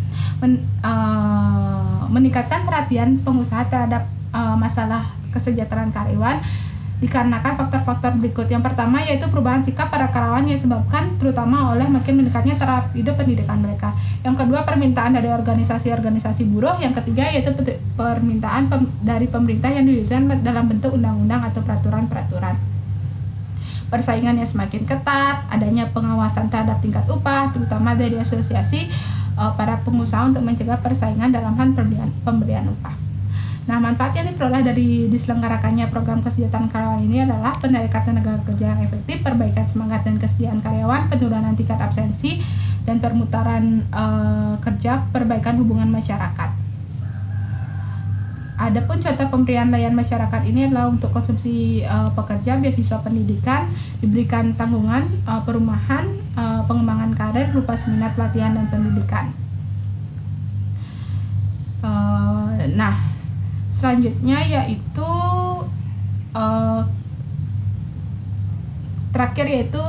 Meningkatkan perhatian pengusaha terhadap masalah kesejahteraan karyawan dikarenakan faktor-faktor berikut. Yang pertama yaitu perubahan sikap para karyawan yang disebabkan terutama oleh makin meningkatnya taraf hidup pendidikan mereka. Yang kedua, permintaan dari organisasi-organisasi buruh. Yang ketiga yaitu permintaan dari pemerintah yang diwujudkan dalam bentuk undang-undang atau peraturan-peraturan. Persaingan yang semakin ketat, adanya pengawasan terhadap tingkat upah, terutama dari asosiasi para pengusaha untuk mencegah persaingan dalam hal pemberian upah. Nah, manfaat yang diperoleh dari diselenggarakannya program kesejahteraan karyawan ini adalah penarikan tenaga kerja yang efektif, perbaikan semangat dan kesediaan karyawan, penurunan tingkat absensi dan permutaran kerja, perbaikan hubungan masyarakat. Adapun contoh pemberian layanan masyarakat ini adalah untuk konsumsi pekerja, beasiswa pendidikan, diberikan tanggungan perumahan, pengembangan karir berupa seminar pelatihan dan pendidikan. Nah, selanjutnya yaitu terakhir yaitu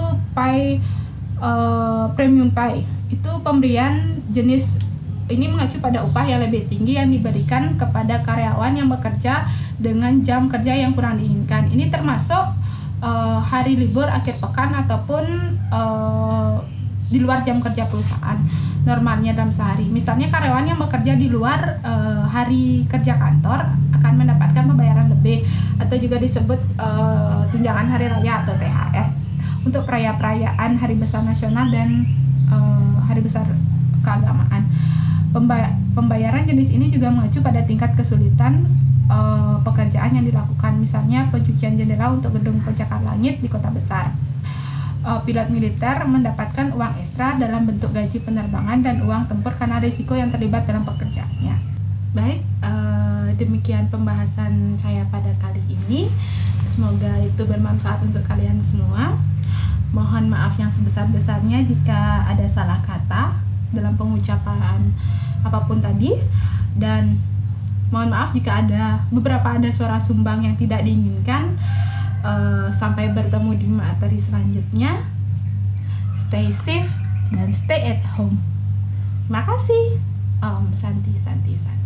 premium pay. Itu pemberian jenis ini mengacu pada upah yang lebih tinggi yang diberikan kepada karyawan yang bekerja dengan jam kerja yang kurang diinginkan. Ini termasuk hari libur akhir pekan ataupun di luar jam kerja perusahaan normalnya dalam sehari. Misalnya karyawan yang bekerja di luar hari kerja kantor akan mendapatkan pembayaran lebih, atau juga disebut tunjangan hari raya atau THR untuk perayaan hari besar nasional dan hari besar keagamaan. Pembayaran jenis ini juga mengacu pada tingkat kesulitan pekerjaan yang dilakukan, misalnya pencucian jendela untuk gedung pencakar langit di kota besar. Pilot militer mendapatkan uang ekstra dalam bentuk gaji penerbangan dan uang tempur karena risiko yang terlibat dalam pekerjaannya. Baik, demikian pembahasan saya pada kali ini. Semoga itu bermanfaat untuk kalian semua. Mohon maaf yang sebesar-besarnya jika ada salah kata dalam pengucapan apapun tadi, dan mohon maaf jika ada suara sumbang yang tidak diinginkan. Sampai bertemu di materi selanjutnya. Stay safe dan stay at home. Terima kasih. Santi.